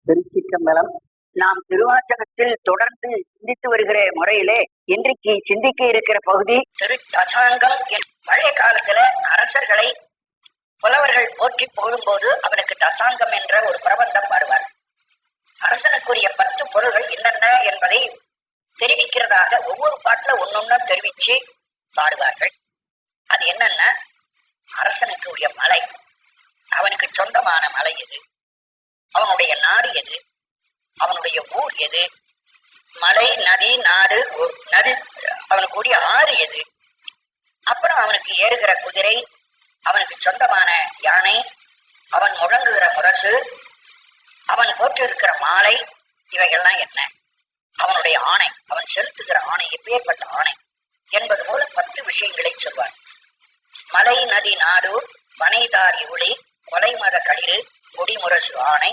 திருச்சிற்றம்பலம். நாம் திருவாசகத்தில் தொடர்ந்து சிந்தித்து வருகிற முறையிலே இன்றைக்கு சிந்திக்க இருக்கிற பகுதி திரு தசாங்கம். பழைய காலத்துல அரசர்களை புலவர்கள் போற்றி போடும்போது அவனுக்கு தசாங்கம் என்ற ஒரு பிரபந்தம் பாடுவார். அரசனுக்குரிய 10 பொருள்கள் என்னென்ன என்பதை தெரிவிக்கிறதாக ஒவ்வொரு பாட்டுல ஒன்னொன்னு தெரிவிச்சு பாடுவார்கள். அது என்னன்னா, அரசனுக்கு உரிய மலை, அவனுக்கு சொந்தமான மலை எது, அவனுடைய நாடு எது, அவனுடைய ஊர் எது, மலை, நதி, நாடு, நதி, அவனுக்கு உரிய ஆறு எது, அப்புறம் அவனுக்கு ஏறுகிற குதிரை, அவனுக்கு சொந்தமான யானை, அவன் முழங்குகிற முரசு, அவன் போட்டிருக்கிற மாலை, இவைகள்லாம் என்ன, அவனுடைய ஆணை, அவன் செலுத்துகிற ஆணை எப்பேற்பட்ட ஆணை என்பது போல 10 விஷயங்களை சொல்வார். மலை, நதி, நாடு, பனைதாரி ஒளி, கொலை மத களிறு, கொடிமுரசு ஆணை,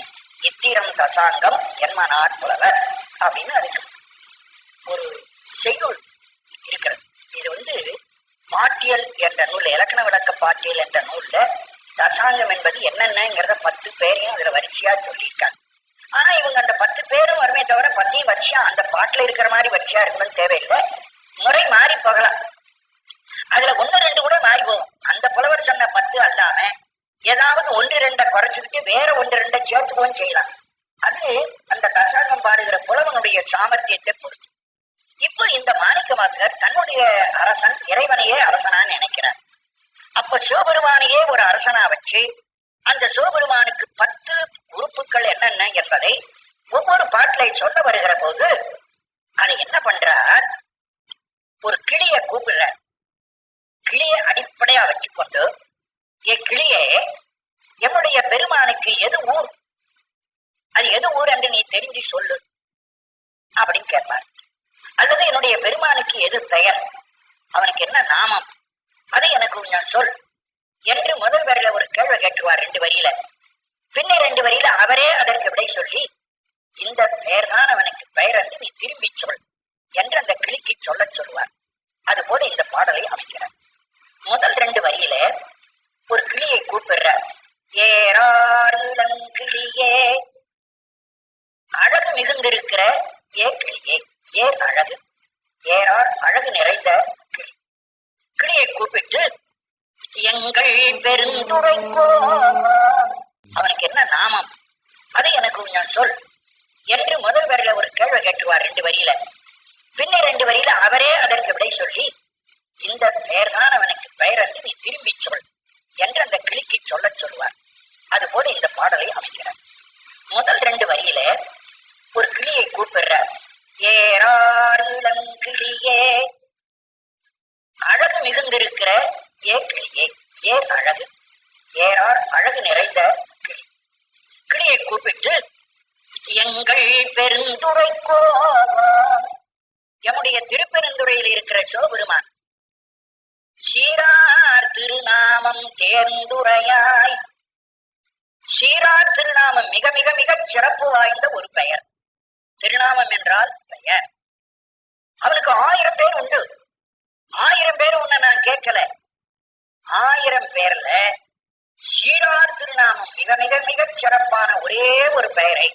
இத்திரம் தசாங்கம் என்மனார் புலவர் அப்படின்னு அதுக்கு ஒரு செய்யுள் இருக்கிறது. இது பாட்டியல் என்ற நூல், இலக்கண விளக்க பாட்டியல் என்ற நூல்ல தசாங்கம் என்பது என்னென்னங்கிறத 10 பேரையும் அதுல வரிசையா சொல்லியிருக்காங்க. ஆனா இவங்க அந்த 10 பேரும் வருமே தவிர 10 வரிசையா அந்த பாட்டுல இருக்கிற மாதிரி வரிசையா இருக்கணும்னு தேவையில்லை. முறை மாறி போகலாம். அதுல 1-2 கூட மாறி போகும். அந்த புலவர் சொன்ன 10 அல்லாம ஏதாவது 1-2 குறைச்சுக்கிட்டு வேற 1-2 சேர்த்துக்கவும் செய்யலாம். அது அந்த தசாங்கம் பாடுகிற புலவனுடைய சாமர்த்தியத்தை பொறுத்து. இப்போ இந்த மாணிக்க வாசகர் தன்னுடைய அரசன் இறைவனையே அரசனா நினைக்கிறார். அப்ப சிவபெருமானையே ஒரு அரசனா வச்சு அந்த சிவபெருமானுக்கு 10 உறுப்புகள் என்னென்ன என்பதை ஒவ்வொரு பாட்டிலை சொல்ல வருகிற போது அதை என்ன பண்றார், ஒரு கிளிய கூப்பிடுறார். கிளிய அடிப்படையா வச்சுக்கொண்டு, கிளியே, என்னுடைய பெருமானுக்கு எது ஊர், அது எது ஊர் என்று நீ தெரிஞ்சு சொல்லு அப்படின்னு கேட்பார். அல்லது என்னுடைய பெருமானுக்கு எது பெயர், அவனுக்கு என்ன நாமம், அதை எனக்கு கொஞ்சம் சொல் என்று முதல் வரையில ஒரு கேள்வி கேட்டுருவார் 2 வரியில. பின்ன 2 வரியில அவரே அதற்கு விடை சொல்லி, இந்த பெயர் தான் அவனுக்கு பெயர் என்று நீ திரும்பி சொல் என்று அந்த கிளிக்கு சொல்ல சொல்லுவார். அது போல இந்த பாடலை அமைக்கிறார். முதல் 2 வரியில ஒரு கிளியை கூப்பிடுறார். ஏறாறுலங்கிளியே, அழகு மிகுந்திருக்கிற கிளியே, ஏர் அழகு, ஏறார் அழகு நிறைந்த கிளி. கிளியை கூப்பிட்டு, எங்கள் பெருந்துரைக்கோ, அவனுக்கு என்ன நாமம், அதை எனக்கு கொஞ்சம் சொல் என்று முதல் வரையில ஒரு கேள்வி கேட்டுருவார் 2 வரியில. பின்ன 2 வரியில அவரே அதற்கு விடை சொல்லி, இந்த பெயர் தான் அவனுக்கு பெயர் என்று நீ திரும்பி சொல் என்று அந்த கிளிக்கு சொல்ல சொல்லுவார். அது போல இந்த பாடலை அமைக்கிறார். முதல் 2 வரியில ஒரு கிளியை கூப்பிடுறார். ஏறாறுலங்கிளியே, அழகு மிகுந்திருக்கிற கிளியே, ஏர் அழகு, ஏறார் அழகு நிறைந்த கிளி. கிளியை கூப்பிட்டு, எங்கள் பெருந்துரைக்கோ, எம்முடைய திருப்பெருந்துறையில் இருக்கிற சிவபெருமான் சீரார் திருநாமம் தேர்ந்துரையாய், சீரார் திருநாமம் மிக மிக மிக சிறப்பு வாய்ந்த ஒரு பெயர். திருநாமம் என்றால் பெயர். அவனுக்கு 1000 பேர் உண்டு. 1000 பேர் உன்ன நான் கேட்கல. 1000 பேர்ல சீரார் திருநாமம் மிக மிக மிக சிறப்பான ஒரே ஒரு பெயரை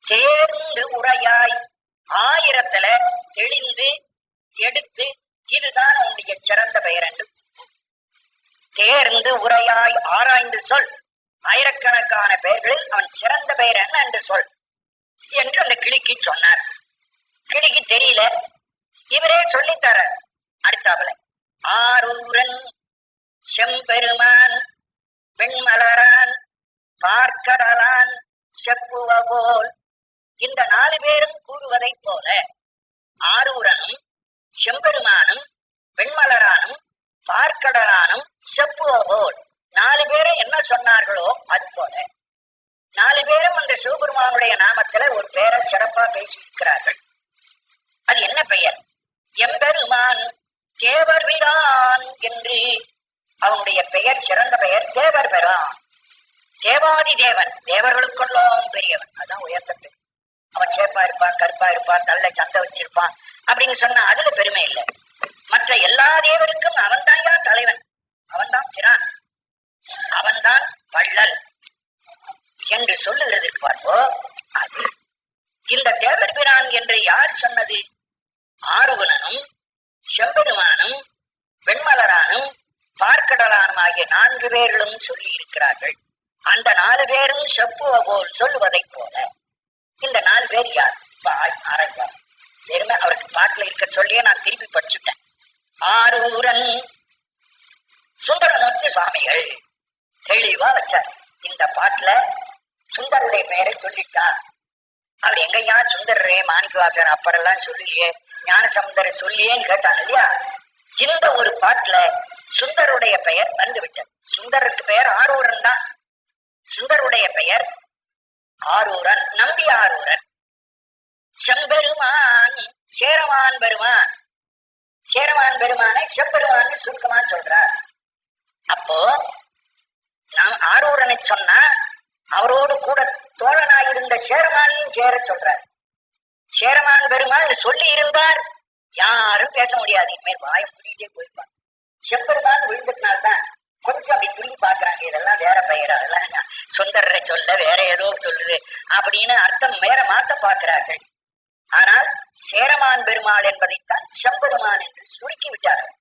தேர்ந்து உரையாய், 1000த்துல தெளிந்து எடுத்து இதுதான் உன்னுடைய சிறந்த பெயர் என்று தேர்ந்து உரையாய் ஆராய்ந்து சொல். 1000கணக்கான பெயர்களில் அவன் சிறந்த பெயர் என்ன என்று சொல் என்று அந்த கிளிக்கு சொன்னார். கிளிக்கு தெரியல, இவரே சொல்லித்தர. அடுத்தாப்புல ஆரூரன், செம்பெருமான், வெண்மலரான், பார்க்கடலான், செப்புவ போல், இந்த 4 பேரும் கூறுவதை போல ஆரூரனும் செம்பெருமானும் வெண்மலரானும் பார்க்கடலானும் செப்புவ போல் 4 பேரும் என்ன சொன்னார்களோ அது போல 4 பேரும் அந்த சிவபெருமானுடைய நாமத்துல ஒரு பேரை சிறப்பா பேசியிருக்கிறார்கள். அது என்ன பெயர்? எம்பெருமான் தேவர் வீரான் என்று அவனுடைய பெயர், சிறந்த பெயர் தேவர் பெறான். தேவாதி தேவன், தேவர்களுக்கெல்லாம் பெரியவன், அதான் உயர்ந்த பெயர். அவன் சேப்பா இருப்பான், கருப்பா இருப்பான், நல்ல சந்தை வச்சிருப்பான் அப்படின்னு சொன்னா அதுல பெருமை இல்லை. மற்ற எல்லா தேவருக்கும் அவன் தான் யார் தலைவன், அவன் தான் பிரான், அவன் தான் வள்ளல் என்று சொல்லுகிறதுக்கு பார்ப்போ, அது இந்த தேவர் பிரான் என்று யார் சொன்னது? ஆறுவனும் செம்பெருமானும் வெண்மலரானும் பார்க்கடலானும் ஆகிய 4 பேர்களும் சொல்லி இருக்கிறார்கள். அந்த 4 பேரும் செப்புவ போல் சொல்லுவதை போல இந்த 4 பேர் யார்? ஆராய்வார். வெறுமை அவருக்கு பாட்டுல இருக்க சொல்லியே நான் திருப்பி படிச்சுட்டேன். ஆரூரன் சுந்தரமூர்த்தி சுவாமிகள் தெளிவா வச்சார். இந்த பாட்டுல சுந்தருடைய பெயரை சொல்லிட்டார். அவர் எங்கய்யா சுந்தரரே மாணிக்கவாசர் அப்பரெல்லாம் சொல்லியே ஞானசமுந்தர சொல்லியேன்னு கேட்டாங்க இல்லையா? இந்த ஒரு பாட்டுல சுந்தருடைய பெயர் வந்துவிட்டது. சுந்தருக்கு பெயர் ஆரூரன் தான். சுந்தருடைய பெயர் ஆரூரன், நம்பி ஆரூரன். செம்பெருமான் சேரமான் பெருமான், சேரமான் பெருமானை செம்பெருமான் சுருக்கமா சொல்றார். அப்போ நாம் ஆரூரனை சொன்னா அவரோடு கூட தோழனாயிருந்த சேரமானையும் சேர சொல்றார். சேரமான் பெருமாள் சொல்லி இருந்தார் யாரும் பேச முடியாது. இனிமேல் வாயம் முடிக்கிட்டே போயிருப்பார். செம்பெருமான் விழுந்ததுனால்தான் கொஞ்சம் அப்படி துள்ளி பாக்குறாங்க. இதெல்லாம் வேற பெயர், அதெல்லாம் சுந்தரரை சொல்ல வேற ஏதோ சொல்லுது அப்படின்னு அர்த்தம் வேற மாத்த பார்க்கிறார்கள். ஆனால் சேரமான் பெருமாள் என்பதைத்தான் செம்பெருமான் என்று சுருக்கி விட்டார்கள்.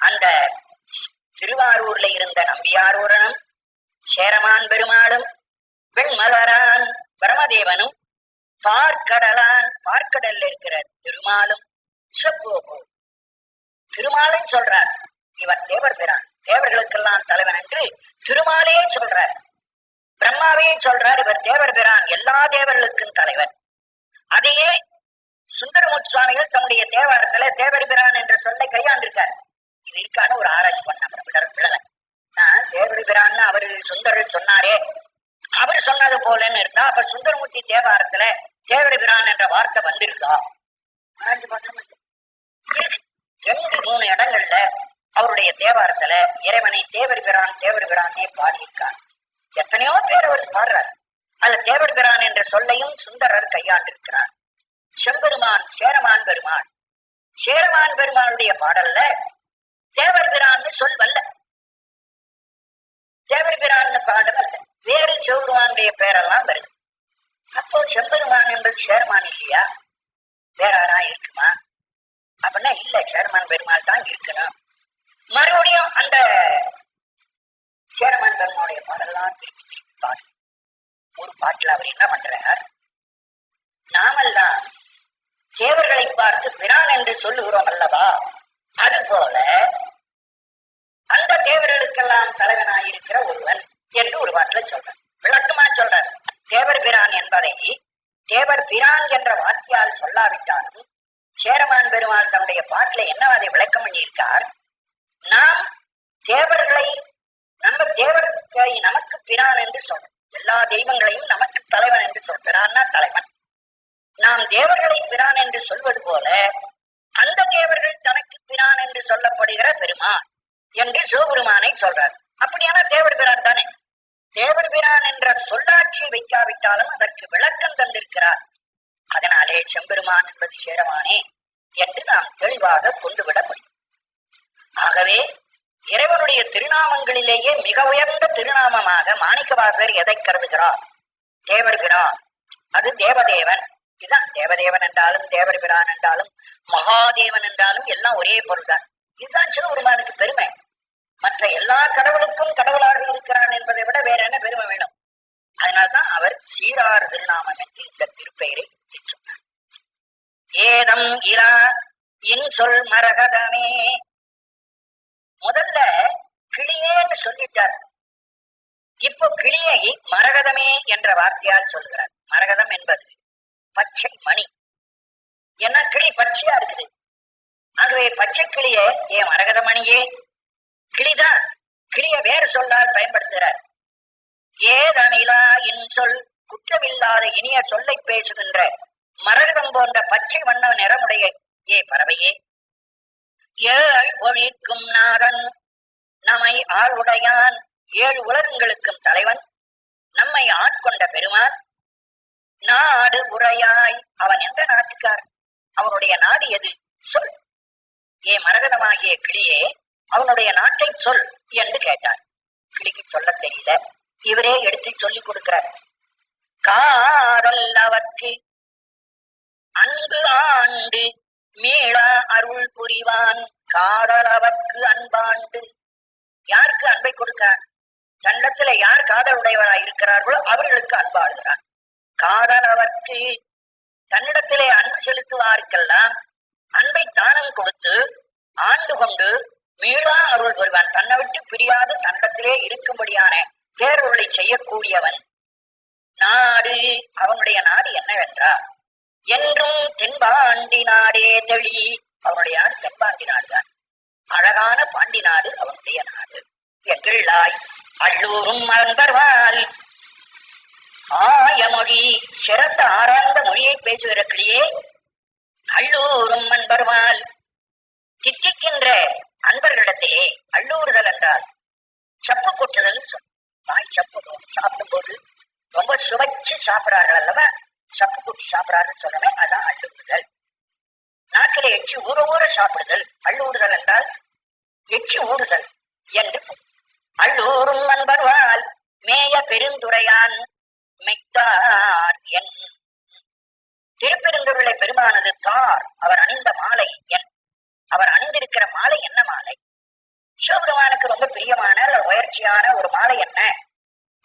அந்த திருவாரூர்ல இருந்த நம்பியாரூரனும் சேரமான் பெருமாளும் வெண்மலரான் பிரமதேவனும் பார்க்கடலான் பார்க்கடல்ல இருக்கிற திருமாலும் செப்போபோ திருமாலும் சொல்றார். இவர் தேவர் பிரான், தேவர்களுக்கெல்லாம் தலைவன் என்று திருமாலே சொல்றார். பிரம்மாவே சொல்றார் இவர் தேவர் பிரான், எல்லா தேவர்களுக்கும் தலைவர். அதையே சுந்தரமூர்த்தி சுவாமிகள் தம்முடைய தேவாரத்துல தேவர் பிரான் என்ற சொல்லை கையாண்டிருக்கார். இது இருக்கான ஒரு ஆராய்ச்சி பண்ண விடல. நான் தேவர் பிரான்னு அவரு சுந்தரர் சொன்னாரே, அவர் சொன்னது போலன்னு இருந்தா அப்ப சுந்தரமூர்த்தி தேவாரத்துல தேவர் பிரான் என்ற வார்த்தை வந்திருக்கா? 2-3 இடங்கள்ல அவருடைய தேவாரத்துல இறைவனை தேவர் பிரானே பாடியிருக்கார். எத்தனையோ பேர் அவர் பாடுறார். அது தேவர் பிரான் என்ற சொல்லையும் சுந்தரர் கையாண்டிருக்கிறார். செம்பெருமான் சேரமான் பெருமாள், சேரமான் பெருமாளுடைய பாடல்ல தேவர் பிரான்னு சொல் வல்ல, தேவர் பிரான்னு பாடல் அல்ல, வேறு சிவபெருமானுடைய பேரெல்லாம் வருது. அப்போ செம்பெருமான் என்பது சேரமான் இல்லையா? வேற யாரா இருக்குமா? அப்படின்னா இல்ல, சேரமான் பெருமாள் தான் இருக்கணும். மறுபடியும் அந்த சேரமான் பெருமாளுடைய பாடலாம் திருப்பி திருப்பி பாடு. ஒரு பாட்டுல அவர் என்ன பண்றார்? நாமெல்லாம் தேவர்களை பார்த்து பிரான் என்று சொல்லுகிறோம் அல்லவா, அது போல அந்த தேவர்களுக்கெல்லாம் தலைவனாயிருக்கிற ஒருவன் என்று ஒரு பாட்டுல சொல்றார். விளக்கமா சொல்றார். தேவர் பிரான் என்பதை தேவர் பிரான் என்ற வார்த்தையால் சொல்லாவிட்டாலும் சேரமான் பெருமாள் தன்னுடைய பாட்டில என்ன அதை விளக்கம் பண்ணியிருக்கார். நாம் தேவர்களை நம்ம தேவர்களை நமக்கு பிரான் என்று சொல்றோம். எல்லா தெய்வங்களையும் நமக்கு தலைவன் என்று சொல்றான்னா தலைவன். நாம் தேவர்களை பிரான் என்று சொல்வது போல அந்த தேவர்கள் தனக்கு பிரான் என்று சொல்லப்படுகிற பெருமான் என்று சிவபெருமானை சொல்றார். அப்படியான தேவர் பிரான் தானே. தேவர் பிரான் என்ற சொல்லாட்சியை வைக்காவிட்டாலும் அதற்கு விளக்கம் தந்திருக்கிறார். அதனாலே செம்பெருமான் என்பது சேரமானே என்று நாம் தெளிவாக கொண்டு விட முடியும். ஆகவே இறைவனுடைய திருநாமங்களிலேயே மிக உயர்ந்த திருநாமமாக மாணிக்கவாசர் எதை கருதுகிறார்? தேவர் பிரான், அது தேவதேவன். இதுதான் தேவதேவன் என்றாலும் தேவர் பிரான் என்றாலும் மகாதேவன் என்றாலும் எல்லாம் ஒரே பொருள் தான். இதுதான் சிவபெருமானுக்கு பெருமை. மற்ற எல்லா கடவுளுக்கும் கடவுளாக இருக்கிறான் என்பதை விட வேற என்ன பெருமை வேணும்? அதனால்தான் அவர் சீரார் திருநாமம் என்று இந்த திருப்பெயரை சொன்னார். ஏதம் இரா இன்சொல் மரகதமே. முதல்ல கிளியேன்னு சொல்லிட்டார். இப்போ கிளியை மரகதமே என்ற வார்த்தையால் சொல்கிறார். மரகதம் என்பது பச்சை மணி. ஏன்னா கிளி பச்சையா இருக்குது. ஆகவே பச்சை கிளியே ஏன் மரகத மணியே கிளிதான். கிளிய வேறு சொல்லால் பயன்படுத்துகிறார். ஏதனிலா இன்சொல் குற்றமில்லாத இனிய சொல்லை பேசுகின்ற மரகதம் போன்ற பச்சை வண்ண நிறமுடைய பறவையே, ஏழ் ஒழிக்கும் நாதன் நம்மை ஆளுடையான், 7 உலகங்களுக்கும் தலைவன், நம்மை ஆட்கொண்ட பெருமான், நாடு உரையாய். அவன் எந்த நாட்டுக்கார்? அவனுடைய நாடு எது? சொல். மரகதமாகிய கிளியே அவனுடைய நாட்டை சொல் என்று கேட்டார். கிளிக்கு சொல்ல தெரியல, இவரே எடுத்து சொல்லிக் கொடுக்கிறார். காதல் அவர்க்கு மீளா அருள் புரிவான் காதலவர்க்கு அன்பாண்டு. யாருக்கு அன்பை கொடுக்கிறான்? தன்னத்துல யார் காதல் உடையவராய் இருக்கிறார்களோ அவர்களுக்கு அன்பாடுகிறான். காதலவர்க்கு, தன்னிடத்திலே அன்பு செலுத்துவாருக்கெல்லாம் அன்பை தானம் கொடுத்து ஆண்டு கொண்டு மீளா அருள் வருவான். தன்னை விட்டு பிரியாது தன்னத்திலே இருக்கும்படியான பேரொருளை செய்யக்கூடியவன். நாடு, அவனுடைய நாடு என்னவென்றால் என்றும் தென்பாண்டி நாடே தெளி. அவனுடைய நாடு தென்பாண்டி நாடுதான். அழகான பாண்டி நாடு அவனுடைய நாடு. எங்கிள்ளாய் அள்ளூரும் மலர்ந்தர்வால் ஆயமொழி, சிறந்த ஆராய்ந்த மொழியை பேசுகிற கிளியே, அள்ளூரும் அன்பர்வால், தித்திக்கின்ற அன்பர்களிடத்திலே அள்ளூறுதல் என்றால் சப்பு கொட்டுதல். வாய் சப்பு சாப்பிடும் போது ரொம்ப சுவைச்சு சாப்பிடார்கள் அல்லவா, சப்பு கொட்டி சாப்பிடாருன்னு சொல்றமே, அதான் அள்ளுறுதல். நாக்கிலே எச்சி ஊற ஊற சாப்பிடுதல். அள்ளூறுதல் என்றால் எச்சி ஊறுதல் என்று. அள்ளூரும் அன்பர்வால் மேய பெருந்துரையான் மெய்த்தார் என். திருப்பெருந்துருளை பெருமானது தார், அவர் அணிந்த மாலை என். அவர் அணிந்திருக்கிற மாலை என்ன மாலை? சிவபெருமானுக்கு ரொம்ப பிரியமான உயர்ச்சியான ஒரு மாலை என்ன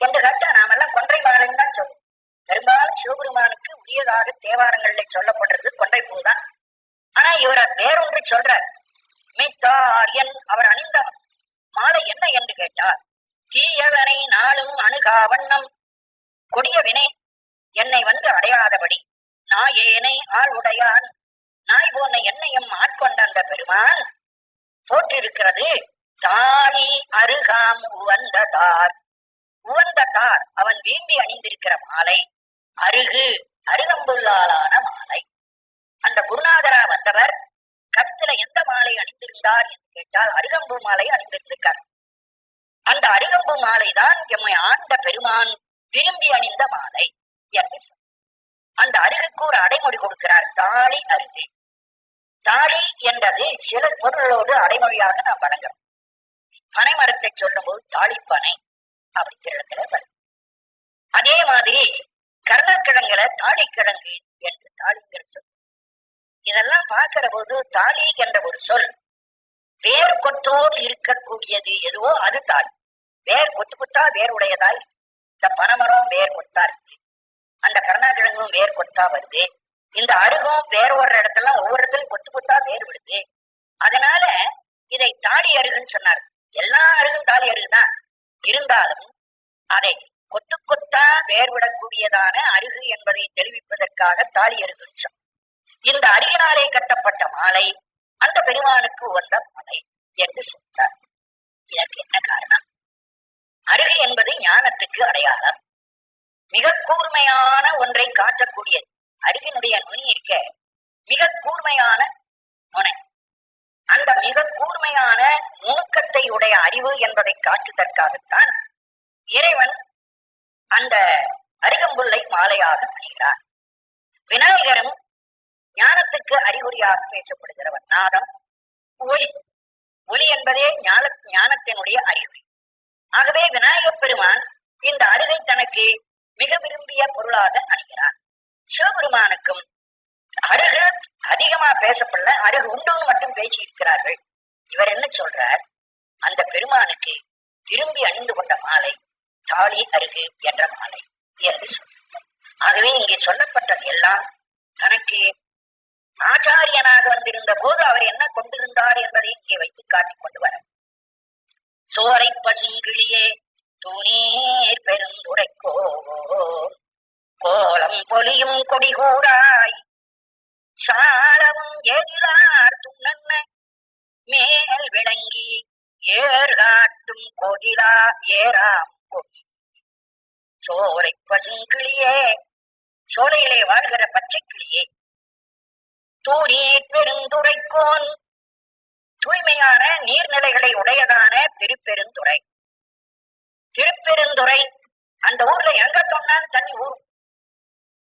என்று கேட்டா நாமெல்லாம் கொன்றை மாலைன்னு தான் சொல்லுவோம். பெரும்பாலும் சிவபெருமானுக்கு உரியதாக தேவாரங்களில் சொல்லப்படுறது கொன்றை பூதான். ஆனா இவரை வேறொன்று சொல்றார். மெய்த்தார் என், அவர் அணிந்த மாலை என்ன என்று கேட்டார், தீயவனை நாளும் அணுகா வண்ணம், கொடிய வினை என்னை வந்து அடையாதபடி, நாயேனை ஆள் உடையான், நாய் போன என்னையும் ஆட்கொண்ட அந்த பெருமான் போற்றிருக்கிறது தாளி அருகாம் உவந்த தார். உவந்த தார், அவன் விரும்பி அணிந்திருக்கிற மாலை அருகு, அருகம்புல்லாலான மாலை. அந்த குருநாதரா வந்தவர் கருத்துல எந்த மாலை அணிந்திருந்தார் என்று கேட்டால் அருகம்பு மாலை அணிந்திருந்திருக்கார். அந்த அருகம்பு மாலைதான் எம்மை ஆண்ட பெருமான் விரும்பி அணிந்த மாலை என்று அந்த அருகுக்கு ஒரு அடைமொழி கொடுக்கிறார், தாளி அருகு. தாளி என்றது சில பொருளோடு அடைமொழியாக நாம் வழங்குறோம். பனைமரத்தை சொல்லும் போது தாளிப்பனை அப்படிங்கிற இடத்துல வரும். அதே மாதிரி கருணக்கிழங்குல தாளிக்கிழங்கு என்று தாளிங்கிற சொல். இதெல்லாம் பார்க்கிற போது தாலி என்ற ஒரு சொல் வேர் கொத்தோடு இருக்கக்கூடியது எதுவோ அது தாலி. வேர் கொத்து கொத்தா வேறுடையதாய். இந்த பனைமரம் வேர் கொத்தா இருக்கு, அந்த கருணாக்கிழங்கும் வேர் கொத்தா வருது, இந்த அருகும் வேறு ஒரு இடத்துல ஒவ்வொரு இடத்துலயும் கொத்து கொத்தா வேறு விடுது. அதனால இதை தாலி அருகுன்னு சொன்னார். எல்லா அருகும் தாலி அருகுதான். இருந்தாலும் அதை கொத்து கொத்தா வேர்விடக்கூடியதான அருகு என்பதை தெரிவிப்பதற்காக தாலி அருகுன்னு சொன்னார். இந்த அருகினாலே கட்டப்பட்ட மாலை அந்த பெருமானுக்கு உகந்த மாலை என்று சொல்றார். இதற்கு என்ன காரணம்? அருகு என்பது ஞானத்துக்கு அடையாளம். மிக கூர்மையான ஒன்றை காட்டக்கூடியது. அருகினுடைய நுனி இருக்க மிக கூர்மையான முனை. அந்த மிக கூர்மையான நுணுக்கத்தை உடைய அறிவு என்பதை காட்டுவதற்காகத்தான் இறைவன் அந்த அருகம்புல்லை மாலையாக அணிகிறார். விநாயகரும் ஞானத்துக்கு அறிகுறியாக பேசப்படுகிறவர். நாதம் ஒலி, ஒலி என்பதே ஞானத்தினுடைய அறிகுறி. ஆகவே விநாயகப் பெருமான் இந்த அருகை தனக்கு மிக விரும்பிய பொருளாக அணிகிறார். சிவபெருமானுக்கும் அருகு அதிகமா பேசப்படல, அருகு உண்டுன்னு மட்டும் பேசி இருக்கிறார்கள். இவர் என்ன சொல்றார்? அந்த பெருமானுக்கு விரும்பி அணிந்து கொண்ட மாலை தாலி அருகு என்ற மாலை என்று சொல்றார். ஆகவே இங்கே சொல்லப்பட்டது எல்லாம் தனக்கு ஆச்சாரியனாக வந்திருந்த போது அவர் என்ன கொண்டிருந்தார் என்பதை இங்கே வைத்து காட்டிக் கொண்டு வர. சோரை பசுங்கிளியே தூணீர் பெருந்துரைக்கோ கோலம் பொலியும் கொடிகூடாய் சாரவும் ஏதிலார் துண்ணன்ன மேல் விளங்கி ஏர்காட்டும் கோடிலா ஏறாம் கொடி. சோலை பசுங்கிளியே, சோலையிலே வாழ்கிற பச்சை கிளியே, தூணீர் பெருந்துரைக்கோன், தூய்மையான நீர்நிலைகளை உடையதான திருப்பெருந்துறை. திருப்பெருந்துறை அந்த ஊர்ல எங்க சொன்னாலும் தண்ணி ஊரும்.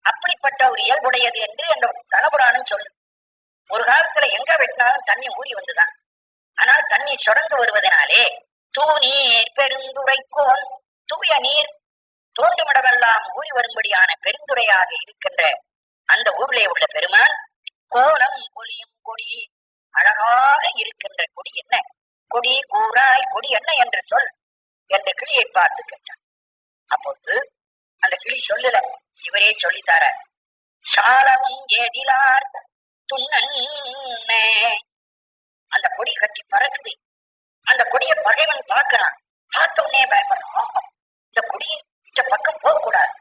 அப்படிப்பட்ட ஒரு இயல்புடையது என்று அந்த தலபுராணம் சொல்லு. ஒரு காலத்துல எங்க வெட்டினாலும் தண்ணி ஊறி வந்துதான். ஆனால் தண்ணி சுரந்து வருவதனாலே தூநீர் பெருந்துரைக்கோன், தூய நீர் தோன்றுமிடமெல்லாம் ஊறி வரும்படியான பெருந்துரையாக இருக்கின்ற அந்த ஊரிலே உள்ள பெருமான் கோலம் பொலியும் கொடி, அழகாக இருக்கின்ற கொடி என்ன? கொடி கூறாய் கொடி என்ன என்று சொல் என்று கிளியை பார்த்து கேட்டான். அப்பொழுது அந்த கிளி சொல்லல, இவரே சொல்லித்தார. சாலமும் ஏதிலார் துண்ணே, அந்த கொடி கட்டி பறக்குது. அந்த கொடியை பகைவன் பார்க்கிறான். பார்த்தோன்னே பயப்படுறான், இந்த கொடி இந்த பக்கம் போக கூடாது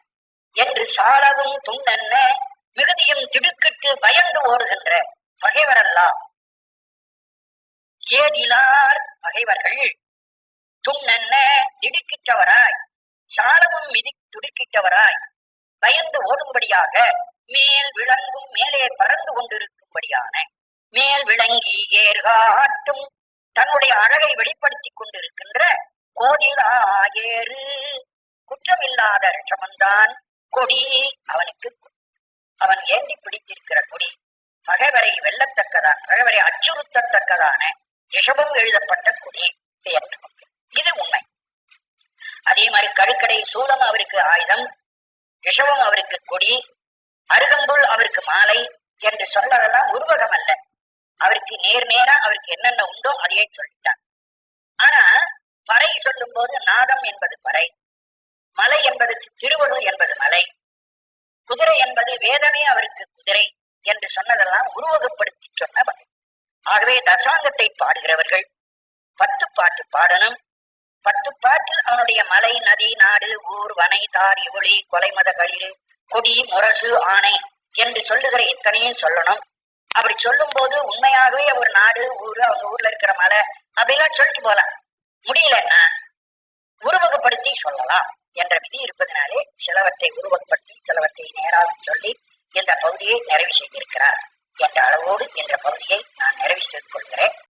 என்று சாலவும் துண்ணன்ன மிகுதியும் திடுக்கிட்டு பயந்து ஓடுகின்ற பகைவரெல்லாம், ஏதிலார் பகைவர்கள், துண்ணன்ன திடுக்கிட்டவராய், சாலமும் துடுக்கிட்டவராய் பயந்து ஓடும்படியாக மேல் விளங்கும் மேலே பறந்து கொண்டிருக்கும்படியான, மேல் விளங்கி ஏர்காட்டும் தன்னுடைய அழகை வெளிப்படுத்திக் கொண்டிருக்கின்ற கோடிலா ஏறு, குற்றமில்லாத ரிஷமந்தான் கொடி அவனுக்கு. அவன் ஏந்தி பிடித்திருக்கிற கொடி பகைவரை வெல்லத்தக்கதான், பகைவரை அச்சுறுத்தத்தக்கதான ரிஷபம் எழுதப்பட்ட கொடி என்று. இது உண்மை. அதே மாதிரி கழுக்கடை சூலம் அவருக்கு ஆயுதம், ரிஷபம் அவருக்கு கொடி, அருகம்புல் அவருக்கு மாலை என்று சொல்லதெல்லாம் உருவகம் அல்ல. அவருக்கு நேரா அவருக்கு என்னென்ன உண்டோ அதையே சொல்லிட்டார். ஆனா பறை சொல்லும் போது நாதம் என்பது பறை, மலை என்பதற்கு திருவருள் என்பது மலை, குதிரை என்பது வேதமே அவருக்கு குதிரை என்று சொன்னதெல்லாம் உருவகப்படுத்தி சொன்ன வகை. ஆகவே தசாங்கத்தை பாடுகிறவர்கள் 10 பாட்டு பாடணும். 10 பாட்டில் அவனுடைய மலை, நதி, நாடு, ஊர், வனை, தார், இவுளி, கொலைமத, களிறு, கொடி, முரசு, ஆணை என்று சொல்லுகிற இத்தனையும் சொல்லணும். அப்படி சொல்லும் போது உண்மையாகவே ஒரு நாடு, ஊரு, அவங்க ஊர்ல இருக்கிற மலை அப்படிலாம் சொல்லிட்டு போலாம். முடியலன்னா உருவகப்படுத்தி சொல்லலாம் என்ற விதி இருப்பதனாலே சிலவற்றை உருவகப்படுத்தி சிலவற்றை நேராக சொல்லி இந்த பகுதியை நிறைவு செய்திருக்கிறார் என்ற அளவோடு என்ற பகுதியை நான் நிறைவு செய்து கொள்கிறேன்.